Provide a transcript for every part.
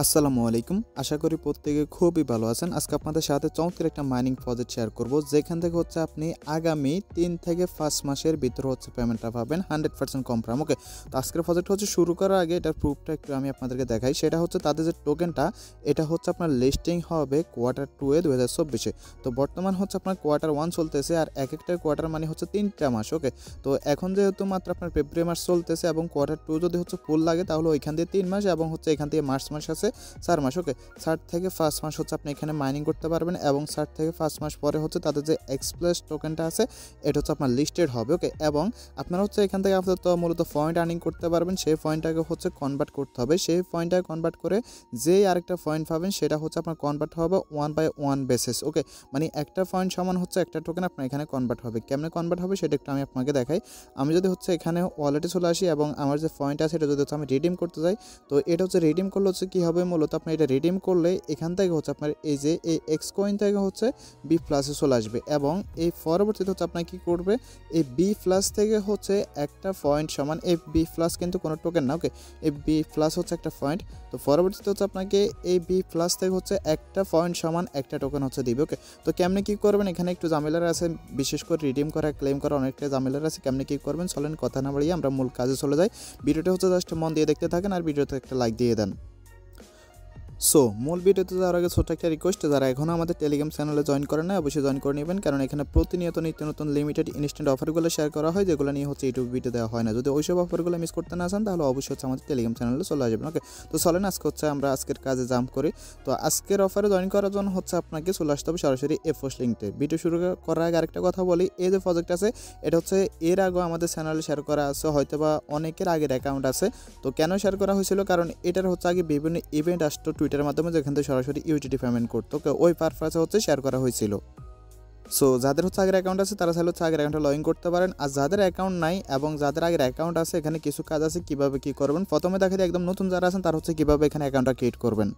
আসসালামু আলাইকুম। আশা করি প্রত্যেকে খুবই ভালো আছেন। আজকে আপনাদের সাথে চমৎকার একটা মাইনিং প্রজেক্ট শেয়ার করব, যেখান থেকে আপনি আগামী 3 থেকে 5 মাসের ভিতরে পেমেন্টটা পাবেন 100% কনফার্ম। ওকে, তো আজকের প্রজেক্ট শুরু করার আগে এটার প্রুফটা একটু আমি আপনাদেরকে দেখাই। সেটা তাদের যে টোকেনটা, এটা আপনার লিস্টিং হবে Q2 এ 2024-এ। তো বর্তমান আপনার Q1 চলতেছে, আর একটা কোয়ার্টার মানে 3টা মাস। ওকে, তো এখন যেহেতু মাত্র আপনার ফেব্রুয়ারি মাস চলতেছে এবং Q2 যদি ফুল লাগে, তাহলে ওইখান দিয়ে 3 মাস এবং এখান থেকে মার্চ মাস আছে 4 মাস। ওকে, 4 থেকে 5 মাস আপনি এখানে মাইনিং করতে পারবেন, এবং 4 থেকে 5 মাস পরে তাদের যে Xplus টোকেনটা আছে, এটা আপনার লিস্টেড হবে। ওকে, এবং আপনারা এখান থেকে আপাতত মূলত পয়েন্ট আর্নিং করতে পারবেন। সেই পয়েন্টটাকে কনভার্ট করতে হবে। সেই পয়েন্টটাকে কনভার্ট করে যেই আরেকটা পয়েন্ট পাবেন, সেটা আপনার কনভার্ট হবে 1/1 বেসিস। ওকে, মানে একটা পয়েন্ট সমান একটা টোকেন আপনার এখানে কনভার্ট হবে। কেমনে কনভার্ট হবে সেটা একটু আমি আপনাকে দেখাই। আমি যদি এখানে ওয়ালেটে চলে আসি এবং আমার যে পয়েন্ট আছে এটা যদি আমি রিডিম করতে যাই, তো এটা রিডিম করলে কি হবে, মূলত আপনি এটা রিডিম করলে এখান থেকে আপনার এই যে এই এক্স কয়েন থেকে বি প্লাসে চলে আসবে, এবং এই পরবর্তীতে আপনার কি করবে, এই বি প্লাস থেকে একটা পয়েন্ট সমান, এই বি প্লাস কিন্তু কোনো টোকেন না। ওকে, এই বি প্লাস একটা পয়েন্ট। তো পরবর্তীতে আপনাকে এই বি প্লাস থেকে একটা পয়েন্ট সমান একটা টোকেন দিবে। ওকে, তো কেমনে কি করবেন, এখানে একটু ঝামেলার আছে, বিশেষ করে রিডিম করা ক্লেম করা অনেকটা ঝামেলার আছে। কেমনে কি করবেন চলেন কথা না বাড়িয়ে আমরা মূল কাজে চলে যাই। ভিডিওটা জাস্ট মন দিয়ে দেখতে থাকেন, আর ভিডিওতে একটা লাইক দিয়ে দেন। সো মূল ভিডিওতে যাওয়ার আগে ছোট্ট একটা রিকোয়েস্ট, যারা এখনও আমাদের টেলিগ্রাম চ্যানেলে জয়েন করেন না, অবশ্যই জয়েন করে নেবেন, কারণ এখানে প্রতিনিয়ত নিত্য নতুন লিমিটেড ইনস্ট্যান্ট অফারগুলো শেয়ার করা হয়, যেগুলো নিয়ে ইউটিউব ভিডিও দেওয়া হয় না। যদি ওইসব অফারগুলো মিস করতে না চান, তাহলে অবশ্যই আমাদের টেলিগ্রাম চ্যানেলে চলে আসবেন। ওকে, তো চলেন আজকে আমরা আজকের কাজে জাম্প করি। তো আজকের অফারে জয়েন করার জন্য আপনাকে চলে আসতে হবে সরাসরি Xplus লিঙ্কে। ভিডিও শুরু করার আগে আরেকটা কথা বলি, এই যে প্রজেক্ট আছে এটা এর আগে আমাদের চ্যানেলে শেয়ার করা আছে, হয়তো বা অনেকের আগের অ্যাকাউন্ট আছে। তো কেন শেয়ার করা হয়েছিল, কারণ এটার আগে বিভিন্ন ইভেন্ট আসতো টুইটারের মাধ্যমে, যেখান থেকে সরাসরি ইউটিটি পেমেন্ট করতো। ওই পারপাসে শেয়ার করা হয়েছিল। সো যাদের আগের অ্যাকাউন্ট আছে তারা চাইলে আগের অ্যাকাউন্টে লগ ইন করতে পারেন, আর যাদের অ্যাকাউন্ট নাই এবং যাদের আগের অ্যাকাউন্ট আছে, এখানে কিছু কাজ আছে কিভাবে কি করবেন। প্রথমে দেখা যায় একদম নতুন যারা আছেন তারা কিভাবে এখানে অ্যাকাউন্টটা ক্রিয়েট করবেন।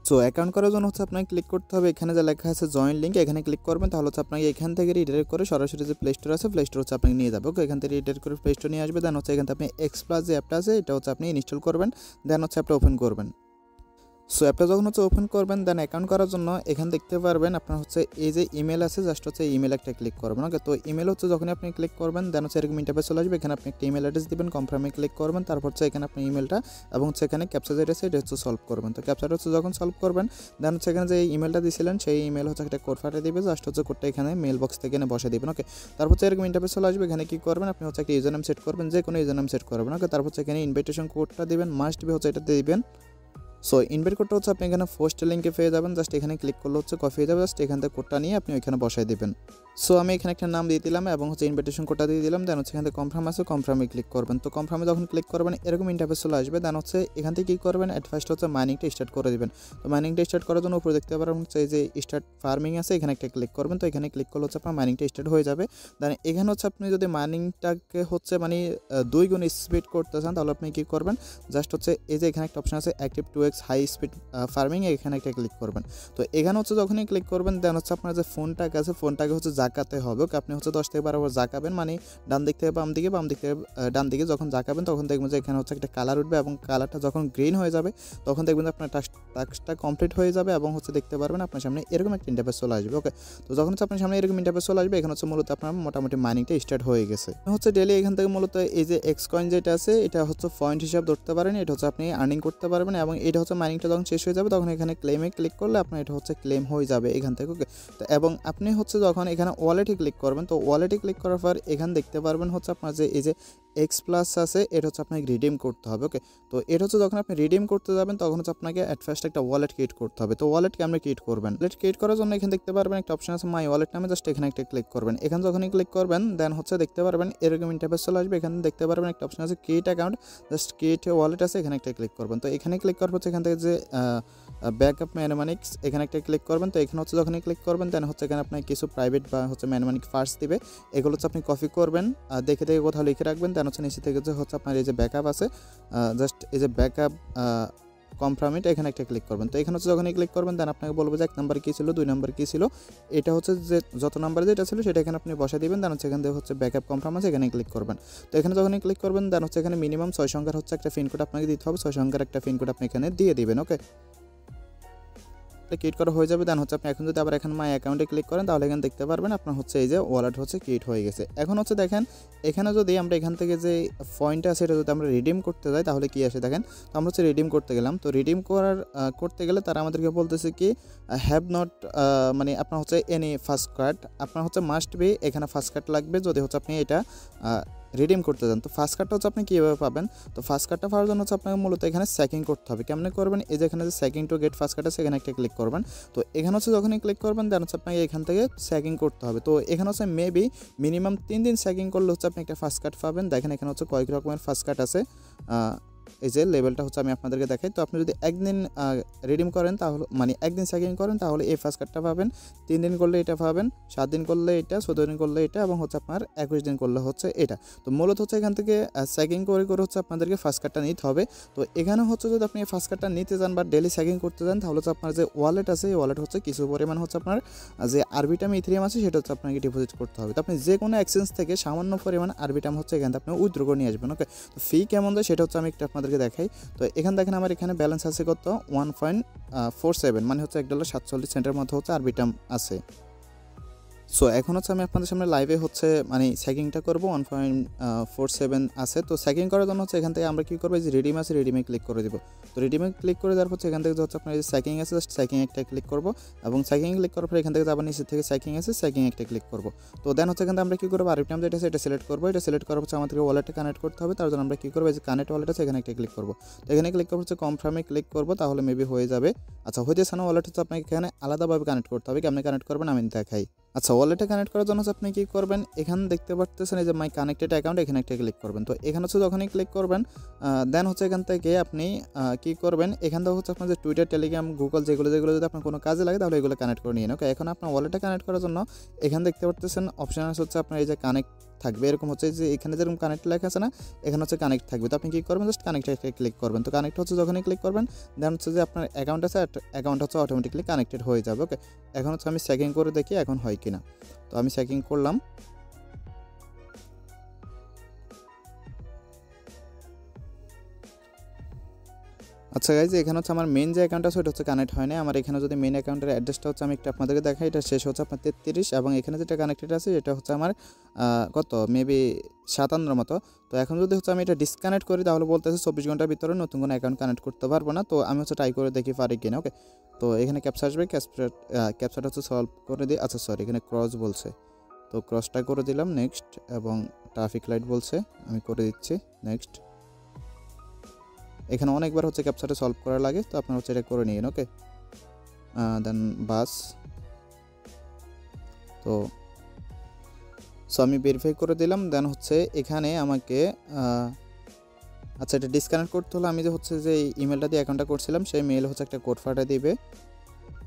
সো অ্যাকাউন্ট করার জন্য আপনাকে ক্লিক করতে হবে, এখানে যে লেখা আছে জয়েন লিঙ্ক, এখানে ক্লিক করবেন। তাহলে আপনাকে এখান থেকে রিডাইরেক্ট করে সরাসরি যে প্লে স্টোর আছে, প্লে স্টোর আপনাকে নিয়ে যাবে। ওকে, এখান থেকে রিডাইরেক্ট করে প্লে স্টোর নিয়ে আসবে। দেন এখান থেকে আপনি Xplus যে অ্যাপটা আছে এটা আপনি ইনস্টল করবেন। দেন অ্যাপটা ওপেন করবেন। সো অ্যাপটা যখন ওপেন করবেন, দেন অ্যাকাউন্ট করার জন্য এখানে দেখতে পারবেন আপনার এই যে ইমেল আছে, জাস্ট ইমেল একটা ক্লিক করবেন। ওকে, তো ইমেল যখন আপনি ক্লিক করবেন, দেন এরকম ইন্টারফেস চলে আসবে। এখানে আপনি একটা ইমেল অ্যাড্রেস দিবেন, কনফার্মে ক্লিক করবেন। তারপর এখানে আপনি ইমেলটা এবং এখানে ক্যাপচা যেটা আছে এটা সলভ করবেন। তো ক্যাপচাটা যখন সলভ করবেন, দেন এখানে যে ইমেলটা দিয়েছিলেন সেই ইমেল একটা কোড ফাটিয়ে দিবে, জাস্ট কোডটা এখানে মেল বক্স থেকে এনে বসে দিবেন। ওকে, তারপর এরকম ইন্টারফেস চলে আসবে। এখানে কি করবেন, আপনি একটা ইউজার নেম সেট করবেন, যে কোনো ইউজার নেম সেট করবেন। ওকে, তারপর এখানে ইনভাইটেশন কোডটা দিবেন, মাস্ট বি এটা দিবেন। সো ইনভাইট কোডটা আপনি এখানে ফার্স্ট লিঙ্কে পেয়ে যাবেন, জাস্ট এখানে ক্লিক করলে কপি হয়ে যাবে। জাস্ট এখান থেকে কোডটা নিয়ে আপনি ওইখানে বসাই দিবেন। সো আমি এখানে একটা নাম দিয়ে দিলাম এবং ইনভাইটেশন কোডটা দিয়ে দিলাম। দেন এখান থেকে কনফার্ম আছে, কনফার্মে ক্লিক করবেন। তো কনফার্মে যখন ক্লিক করবেন এরকম ইন্টারফেস চলে আসবে। দেন এখান থেকে কী করবেন, অ্যাট ফার্স্ট মাইনিংটা স্টার্ট করে দিবেন। তো মাইনিংটা স্টার্ট করার জন্য উপরে দেখতে পারবেন এই যে স্টার্ট ফার্মিং আছে, এখানে একটা ক্লিক করবেন। তো এখানে ক্লিক করলে আপনার মাইনিংটা স্টার্ট হয়ে যাবে। দেন এখানে আপনি যদি মাইনিংটাকে মানে 2 গুণ স্পিড করতে চান, তাহলে আপনি কী করবেন, জাস্ট এই যে এখানে একটা অপশন আছে active 2x high speed farming, এখানে একটা ক্লিক করবেন। তো এখানে যখনই ক্লিক করবেন, দেন আপনার যে ফোনটাকে আছে ফোনটাকে জাকাতে হবে। ওকে, আপনি 10 থেকে 12 বার জাকাবেন, মানে ডান দিক থেকে বাম দিকে, বাম দিক থেকে ডান দিকে যখন জাকাবেন, তখন দেখবেন যে এখানে একটা কালার উঠবে, এবং কালারটা যখন গ্রিন হয়ে যাবে তখন দেখবেন যে আপনার টাস্কটা কমপ্লিট হয়ে যাবে, এবং দেখতে পারবেন আপনার সামনে এরকম একটা ইন্টারফেস চলে আসবে। ওকে, তো যখন আপনার সামনে এরকম ইন্টারফেস চলে আসবে, এখানে মূলত আপনার মোটামুটি মাইনিংটা স্টার্ট হয়ে গেছে। ডেলি এখান থেকে মূলত এই যে এক্স কয়েন যেটা আছে এটা পয়েন্ট হিসাব ধরতে পারেন, এটা আপনি আর্নিং করতে পারবেন, এবং এটা মাইনিংটা যখন শেষ হয়ে যাবে তখন এখানে ক্লেমে ক্লিক করলে আপনার এটা ক্লেম হয়ে যাবে এখান থেকে। ওকে, তো এবং আপনি যখন এখানে ওয়ালেটে ক্লিক করবেন, তো ওয়ালেটে ক্লিক করার পর এখানে দেখতে পারবেন আপনার যে এই যে Xplus আছে এটা আপনাকে রিডিম করতে হবে। ওকে, তো এটা যখন আপনি রিডিম করতে যাবেন, তখন আপনাকে অ্যাট ফার্স্ট একটা ওয়ালেট ক্রিয়েট করতে হবে। তো ওয়ালেটকে আপনি ক্রিয়েট করবেন, ওয়ালেট ক্রিয়েট করার জন্য এখানে দেখতে পারবেন একটা অপশন আছে মাই ওয়ালেট নামে, জাস্ট এখানে একটা ক্লিক করবেন। এখানে যখনই ক্লিক করবেন, দেন দেখতে পারবেন এরকম ইন্টারফেস চলে আসবে। এখানে দেখতে পারবেন একটা অপশন আছে create account, just create wallet আছে, এখানে একটা ক্লিক করবেন। তো এখানে ক্লিক করার পর এখান থেকে যে ব্যাকআপ ম্যানমানিক্স এখানে একটা ক্লিক করবেন। তো এখানে যখনই ক্লিক করবেন, দেন এখানে আপনার কিছু প্রাইভেট বা ম্যানমানিক ফার্স্ট দিবে, এগুলো আপনি কপি করবেন, দেখে দেখে কোথাও লিখে রাখবেন। দেন নিচে থেকে যে আপনার এই যে ব্যাকআপ আছে, জাস্ট এই যে ব্যাকআপ কনফার্ম এখানে একটা ক্লিক করবেন। তো এখানে যখনই ক্লিক করবেন, দেন আপনাকে বলবো যে 1 নাম্বার কী ছিল, 2 নাম্বার কী ছিল, এটা যে যত নাম্বার যেটা ছিল সেটা এখানে আপনি বসা দিবেন। দেন এখান থেকে ব্যাকআপ কনফার্ম আছে, এখানে ক্লিক করবেন। তো এখানে যখনই ক্লিক করবেন, দেন এখানে মিনিমাম 6 সংখ্যার একটা পিনকোড আপনাকে দিতে হবে, 6 সংখ্যার একটা পিনকোড আপনি এখানে দিয়ে দিবেন। ওকে, ওয়ালেটটা ক্রিয়েট করা হয়ে যাবে। দেন হচ্ছে আপনি এখন যদি আবার এখানে মাই অ্যাকাউন্টে ক্লিক করেন তাহলে এখানে দেখতে পারবেন আপনার হচ্ছে এই যে ওয়ালেট হচ্ছে ক্রিয়েট হয়ে গেছে। এখন হচ্ছে দেখেন এখানে যদি আমরা এখান থেকে যে পয়েন্টটা আছে এটা যদি আমরা রিডিম করতে যাই তাহলে কি আসে দেখেন। তো আমরা হচ্ছে রিডিম করতে গেলাম, তো রিডিম করতে গেলে তারা আমাদেরকে বলতেছে কি হ্যাভ নট মানে আপনার হচ্ছে এনি ফার্স্ট কার্ড, আপনার হচ্ছে মাস্ট বি এখানে ফার্স্ট কার্ড লাগবে যদি হচ্ছে আপনি এটা রিডিম করতে যান। তো ফার্স্ট কার্ডটা হচ্ছে আপনি কীভাবে পাবেন, তো ফার্স্ট কার্ডটা পাওয়ার জন্য হচ্ছে আপনাকে মূলত এখানে চেকিং করতে হবে। কেমনে করবেন, এই যে এখানে যে checking to get first card আছে এখানে একটা ক্লিক করবেন। তো এখানে হচ্ছে যখনই ক্লিক করবেন দেন হচ্ছে আপনাকে এখান থেকে চেকিং করতে হবে। তো এখানে হচ্ছে মেবি মিনিমাম 3 দিন চেকিং করলে হচ্ছে আপনি একটা ফার্স্ট কার্ড পাবেন। দেখেন এখানে হচ্ছে কয়েক রকমের ফার্স্ট কার্ড আছে, এই যে লেভেলটা হচ্ছে আমি আপনাদেরকে দেখাই। তো আপনি যদি একদিন রিডিম করেন তাহলে মানে একদিন চেকিং করেন তাহলে এই ফার্স্ট কার্ডটা পাবেন, 3 দিন করলে এটা পাবেন, 7 দিন করলে এটা, 14 দিন করলে এটা এবং হচ্ছে আপনার 21 দিন করলে হচ্ছে এটা। তো মূলত হচ্ছে এখান থেকে চেকিং করে হচ্ছে আপনাদেরকে ফার্স্ট কার্ডটা নিতে হবে। তো এখানে হচ্ছে যদি আপনি ফার্স্ট কার্ডটা নিতে যান বা ডেলি চেকিং করতে যান তাহলে হচ্ছে আপনার যে ওয়ালেট আছে এই ওয়ালেট হচ্ছে কিছু পরিমাণ হচ্ছে আপনার যে আরবিটাম ইথেরিয়াম আছে সেটা হচ্ছে আপনাকে ডিপোজিট করতে হবে। তো আপনি যে কোনো এক্সচেঞ্জ থেকে সামান্য পরিমাণ আরবিটাম হচ্ছে এখান থেকে আপনি উইথড্র করে নিয়ে আসবেন। ওকে, তো ফি কেমন দেয় সেটা হচ্ছে আমি একটু আপনাদেরকে দেখাই। তো এখানে দেখেন আমার এখানে ব্যালেন্স আছে কত 1.47 মানে হচ্ছে $1.47 মতো হচ্ছে আরবিটাম আছে। সো এখন হচ্ছে আমি আপনাদের সামনে লাইভে হচ্ছে মানে চেকিংটা করবো 1.47 আছে। তো চেকিং করার জন্য হচ্ছে এখান থেকে আমরা কী করবো, যে রিডিম আছে রিডিমে ক্লিক করে দেবো। তো রিডিমে ক্লিক করে দেওয়ার হচ্ছে এখান থেকে হচ্ছে আপনার যে চেকিং আছে জাস্ট চেকিং একটা ক্লিক করবো এবং চেকিং ক্লিক করার পর এখান থেকে আবার নিচে থেকে চেকিং আছে চেকিং একটা ক্লিক করবো। তো দেন হচ্ছে এখান থেকে আমরা কী করবো আরবিটাম যেটা আছে এটা সিলেক্ট করবো। এটা সিলেক্ট করার হচ্ছে আমাদেরকে ওয়ালেটে কানেক্ট করতে হবে, তার জন্য আমরা কী করবো, যে কানেক্ট ওয়ালেট আছে এখানে একটা ক্লিক করবো। তো এখানে ক্লিক করবো হচ্ছে কনফার্মে ক্লিক করবো, তাহলে মেবি হয়ে যাবে। আচ্ছা হইতেছে না, ওয়ালেট হচ্ছে আপনাকে এখানে আলাদাভাবে কানেক্ট করতে হবে। কেমন কানেক্ট করবেন আমি দেখাই। আচ্ছা ওয়ালেটে কানেক্ট করার জন্য হচ্ছে আপনি কী করবেন, এখানে দেখতে পাচ্ছেন এই যে মাই কানেক্টেড অ্যাকাউন্ট এখানে একটা ক্লিক করবেন। তো এখানে হচ্ছে যখনই ক্লিক করবেন দেন হচ্ছে এখান থেকে আপনি কী করবেন, এখান থেকে হচ্ছে আপনার যে টুইটার টেলিগ্রাম গুগল যেগুলো যদি আপনার কোনো কাজে লাগে তাহলে এগুলো কানেক্ট করে নিন। ওকে, এখন আপনার ওয়ালেটে কানেক্ট করার জন্য এখানে দেখতে পাচ্ছেন অপশান হচ্ছে আপনার এই যে কানেক্ট থাকবে, এরকম হচ্ছে যে এখানে যেরকম কানেক্ট লেখা আছে না এখানে হচ্ছে কানেক্ট থাকবে। তো আপনি কী করবেন, জাস্ট কানেক্টে ক্লিক করবেন। তো কানেক্ট হচ্ছে যখনই ক্লিক করবেন দেন হচ্ছে যে আপনার অ্যাকাউন্ট আছে অ্যাকাউন্ট হচ্ছে অটোমেটিকলি কানেক্টেড হয়ে যাবে। ওকে, এখন হচ্ছে আমি চেকিং করে দেখি এখন হয় কিনা। তো আমি চেকিং করলাম। আচ্ছা গাইজ এখানে হচ্ছে আমার মেন যে অ্যাকাউন্ট আছে ওটা হচ্ছে কানেক্ট হয় না। আমার এখানে যদি মেন অ্যাকাউন্টের অ্যাড্রেসটা হচ্ছে আমি একটু আপনাদেরকে দেখাই, এটা শেষ হচ্ছে আপনার 33 এবং এখানে যেটা কানেক্টেড আছে এটা হচ্ছে আমার কত মেবি 57 মতো। তো এখন যদি হচ্ছে আমি এটা ডিসকানেক্ট করি তাহলে বলতেছে 24 ঘন্টার ভিতরে নতুন কোনো অ্যাকাউন্ট কানেক্ট করতে পারবো না। তো আমি হচ্ছে ট্রাই করে দেখি পারি কিনা। ওকে, তো এখানে ক্যাপচা আসবে, ক্যাপচাটা হচ্ছে সলভ করে দিই। আচ্ছা সরি এখানে ক্রস বলছে, তো ক্রসটা করে দিলাম নেক্সট, এবং ট্রাফিক লাইট বলছে আমি করে দিচ্ছি নেক্সট। এখানে অনেকবার হচ্ছে ক্যাপচাটা সলভ করা লাগে, তো আপনারা হচ্ছে এটা করে নিন। ওকে, দেন বাস। তো আমি ভেরিফাই করে দিলাম। দেন হচ্ছে এখানে আমাকে আচ্ছা এটা ডিসকানেক্ট করতে হলে আমি যে হচ্ছে যে ইমেলটা দিয়ে অ্যাকাউন্টটা করছিলাম সেই মেল হচ্ছে একটা কোড ফাটা দিবে।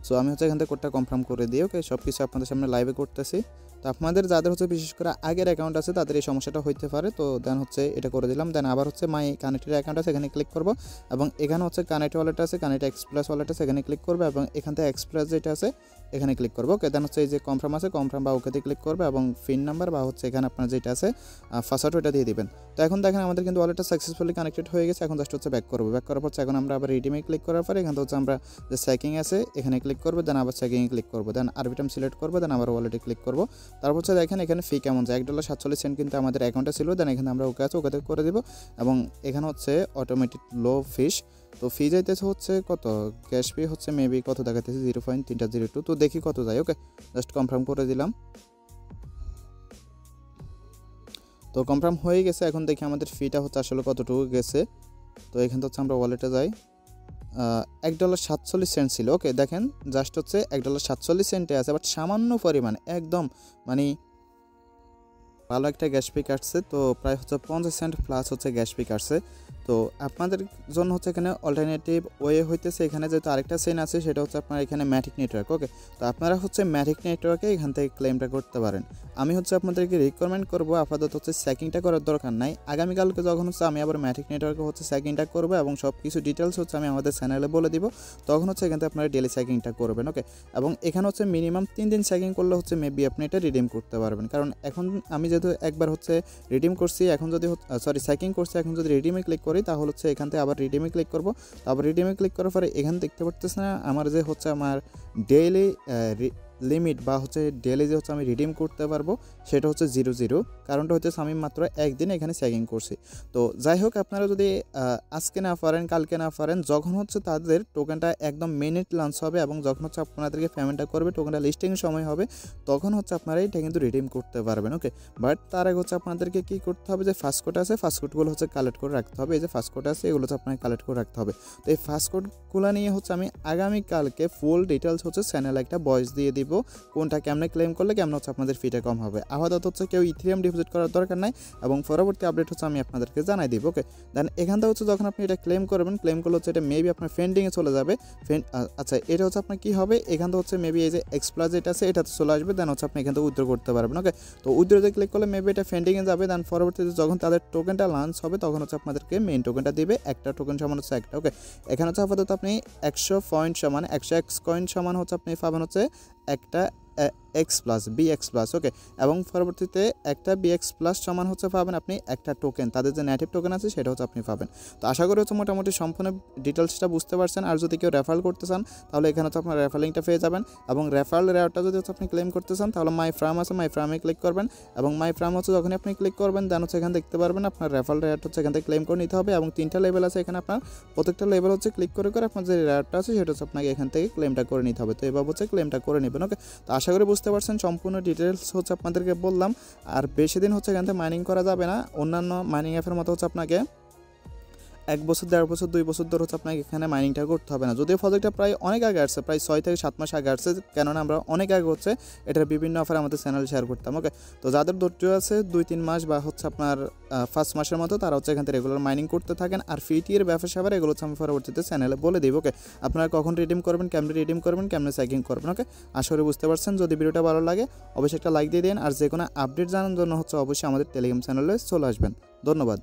সো আমি হচ্ছে এখান থেকে কোডটা কনফার্ম করে দিই। ওকে, সব কিছু আপনাদের সামনে লাইভে করতেছি। তো আপনাদের যাদের হচ্ছে বিশেষ করে আগের অ্যাকাউন্ট আছে তাদের এই সমস্যাটা হইতে পারে। তো দেন হচ্ছে এটা করে দিলাম। দেন আবার হচ্ছে মাই কানেক্টেড অ্যাকাউন্ট আছে এখানে ক্লিক করব, এবং এখানে হচ্ছে কানেক্ট ওয়ালেট আছে, কানেক্ট Xplus ওয়ালেট আছে এখানে ক্লিক করবে, এবং এখান থেকে Xplus যেটা আছে এখানে ক্লিক করবো। ওকে, দেন হচ্ছে এই যে কনফার্ম আছে কনফার্ম বা ওকেতে ক্লিক করবে, এবং পিন নাম্বার বা হচ্ছে এখানে আপনার যেটা আছে পাসওয়ার্ড ওটা দিয়ে দিবেন। তো এখন দেখেন আমাদের কিন্তু ওয়ালেটটা সাকসেসফুলি কানেক্টেড হয়ে গেছে। এখন জাস্ট হচ্ছে ব্যাক করবো। ব্যাক করার পর এখন আমরা আবার রিডিমে ক্লিক করার পরে এখান থেকে হচ্ছে আমরা যে চেকিং আছে এখানে ক্লিক করবো, দেন আবার চেকিংয়ে ক্লিক করবো, দেন আরবিটাম সিলেক্ট করবো, দেন আবার ওয়ালেটে ক্লিক করবো। তারপর হচ্ছে দেখেন এখানে ফি কেমন যায়, $1.47 কিন্তু আমাদের অ্যাকাউন্টে ছিল। দেন এখানে আমরা ওকে আছে ওকে করে দিব, এবং এখানে হচ্ছে অটোমেটিক লো ফিস। তো ফি যাইতেছে হচ্ছে কত, ক্যাশ ফি হচ্ছে মেবি কত দেখাতেছে 0.302। তো দেখি কত যায়। ওকে, জাস্ট কনফার্ম করে দিলাম। তো কনফার্ম হয়ে গেছে। এখন দেখি আমাদের ফিটা হচ্ছে আসলে কতটুকু গেছে। তো এখান থেকে হচ্ছে আমরা ওয়ালেটে যাই, $1.47 ছিল। ওকে, দেখেন জাস্ট হচ্ছে $1.47 আছে, বাট সামান্য পরিমাণ একদম মানে ভালো একটা গ্যাস ফি কাটছে। তো প্রায় হচ্ছে 50 সেন্ট প্লাস হচ্ছে গ্যাস ফি কাটছে। তো আপনাদের জন্য হচ্ছে এখানে অল্টারনেটিভ ওয়ে হইতেছে, এখানে যেহেতু আরেকটা সেন আছে সেটা হচ্ছে আপনার এখানে ম্যাটিক নেটওয়ার্ক। ওকে, তো আপনারা হচ্ছে ম্যাটিক নেটওয়ার্কে এখান থেকে ক্লেমটা করতে পারেন। আমি হচ্ছে আপনাদেরকে রিকমেন্ড করবো আপাতত হচ্ছে চেকিংটা করার দরকার নাই। আগামীকালকে যখন হচ্ছে আমি আবার ম্যাটিক নেটওয়ার্কে হচ্ছে চেকিংটা করবো, এবং সব কিছু ডিটেলস হচ্ছে আমি আমাদের চ্যানেলে বলে দিব, তখন হচ্ছে এখান থেকে আপনারা ডেলি চেকিংটা করবেন। ওকে, এবং এখানে হচ্ছে মিনিমাম 3 দিন চেকিং করলে হচ্ছে মেবি আপনি এটা রিডিম করতে পারবেন। কারণ এখন আমি যেহেতু একবার হচ্ছে রিডিম করছি, এখন যদি চেকিং করছি, এখন যদি রিডিমে ক্লিক করি তাহলে হচ্ছে এখান থেকে আবার রিডিমে ক্লিক করব। তারপর রিডিমে ক্লিক করার পরে এখানে দেখতে পাচ্ছেন না আমার যে হচ্ছে আমার ডেইলি লিমিট বা হচ্ছে ডেইলি যে হচ্ছে আমি রিডিম করতে পারবো সেটা হচ্ছে 0 কারণটা হচ্ছে আমি মাত্র একদিন এখানে চেকিং করছি। তো যাই হোক আপনারা যদি আজকে না পারেন কালকে না পারেন যখন হচ্ছে তাদের টোকেনটা একদম মিনিট লঞ্চ হবে এবং যখন হচ্ছে আপনাদেরকে পেমেন্টটা করবে টোকেনটা লিস্টিং সময় হবে তখন হচ্ছে আপনারা এটা কিন্তু রিডিম করতে পারবেন। ওকে, বাট তার আগে হচ্ছে আপনাদেরকে কী করতে হবে যে ফার্স্ট কোড আছে ফার্স্ট কোডগুলো হচ্ছে কালেক্ট করে রাখতে হবে। এই যে ফার্স্ট কোড আছে এগুলো হচ্ছে আপনাকে কালেক্ট করে রাখতে হবে। তো এই ফার্স্ট কোডগুলো নিয়ে হচ্ছে আমি আগামীকালকে ফুল ডিটেলস হচ্ছে চ্যানেলে একটা ভয়েস দিয়ে দিব কোনটা কেমনে ক্লেম করলে কেমন হচ্ছে আপনাদের ফিটা কম হবে। আপাতত হচ্ছে কেউ ইথেরিয়াম ডিপোজিট করার দরকার নাই এবং পরবর্তী আপডেট হচ্ছে আমি আপনাদেরকে জানাই দিব। ওকে, দেন এখান থেকে হচ্ছে যখন আপনি এটা ক্লেম করবেন ক্লেম করলে হচ্ছে এটা মেবি আপনার ফেন্ডিংয়ে চলে যাবে। আচ্ছা এটা হচ্ছে আপনার কী হবে এখান থেকে হচ্ছে মেবি এই যে Xplus যেটা আছে এটাতে চলে আসবে, দেন হচ্ছে আপনি এখান থেকে উইথড্র করতে পারবেন। ওকে, তো উইথড্রোতে ক্লিক করলে মেবি এটা ফেন্ডিংয়ে যাবে, দেন পরবর্তীতে যখন তাদের টোকেনটা লঞ্চ হবে তখন হচ্ছে আপনাদেরকে মেইন টোকেনটা দিবে। একটা টোকেন সমান হচ্ছে একটা। ওকে, এখানে হচ্ছে আপাতত আপনি 100 পয়েন্ট সমান 100 X কয়েন সমান হচ্ছে আপনি পাবেন হচ্ছে একটা Xplus। ওকে, এবং পরবর্তীতে একটা Xplus সমান হচ্ছে পাবেন আপনি একটা টোকেন, তাদের যে নেটিভ টোকেন আছে সেটা হচ্ছে আপনি পাবেন। তো আশা করি হচ্ছে মোটামুটি সম্পূর্ণ ডিটেলসটা বুঝতে পারছেন। আর যদি কেউ রেফারেল করতে চান তাহলে এখানে হচ্ছে আপনার রেফারেলিংটা পেয়ে যাবেন এবং রেফারেল রেওয়ার্ডটা যদি হচ্ছে আপনি ক্লেম করতে চান তাহলে মাই ফ্রাম আছে মাই ফ্রামে ক্লিক করবেন এবং মাই ফ্রাম হচ্ছে যখনই আপনি ক্লিক করবেন দেন হচ্ছে এখানে দেখতে পারবেন আপনার রেফারেল রেওয়ার্ড হচ্ছে এখান থেকে ক্লেম করে নিতে হবে এবং 3টা লেভেল আছে এখানে আপনার প্রত্যেকটা লেভেল হচ্ছে ক্লিক করে আপনার যে রেওয়ার্ডটা আছে সেটা হচ্ছে আপনাকে এখান থেকে ক্লেমটা করে নিতে হবে। তো এভাবে হচ্ছে ক্লেমটা করে নেবেন। ওকে, তো আশা করি বুঝতে পারছেন সম্পূর্ণ ডিটেলস হচ্ছে আপনাদেরকে বললাম। আর বেশি দিন হচ্ছে এখান থেকে মাইনিং করা যাবে না, অন্যান্য মাইনিং অ্যাপের মতো হচ্ছে আপনাকে 1 বছর 1.5 বছর 2 বছর ধরে হচ্ছে আপনাকে এখানে মাইনিংটা করতে হবে না। যদিও প্রজেক্টটা প্রায় অনেক আগে আসছে, প্রায় 6 থেকে 7 মাস আগে আসছে, কেননা আমরা অনেক আগে হচ্ছে এটার বিভিন্ন অফার আমাদের চ্যানেলে শেয়ার করতাম। ওকে, তো যাদের ধৈর্য আছে 2-3 মাস বা হচ্ছে আপনার 5 মাসের মতো তারা হচ্ছে এখান থেকে রেগুলার মাইনিং করতে থাকেন। আর ফিটির ব্যবসা আবার এগুলো হচ্ছে আমি পরবর্তীতে চ্যানেলে বলে দিব। ওকে, আপনারা কখন রিডিম করবেন, কেমনে রিডিম করবেন, কেমনে চেকিং করবেন। ওকে, আশা করি বুঝতে পারছেন। যদি ভিডিওটা ভালো লাগে অবশ্যই একটা লাইক দিয়ে দিন আর যে কোনো আপডেট জানার জন্য হচ্ছে অবশ্যই আমাদের টেলিগ্রাম চ্যানেলে চলে আসবেন। ধন্যবাদ।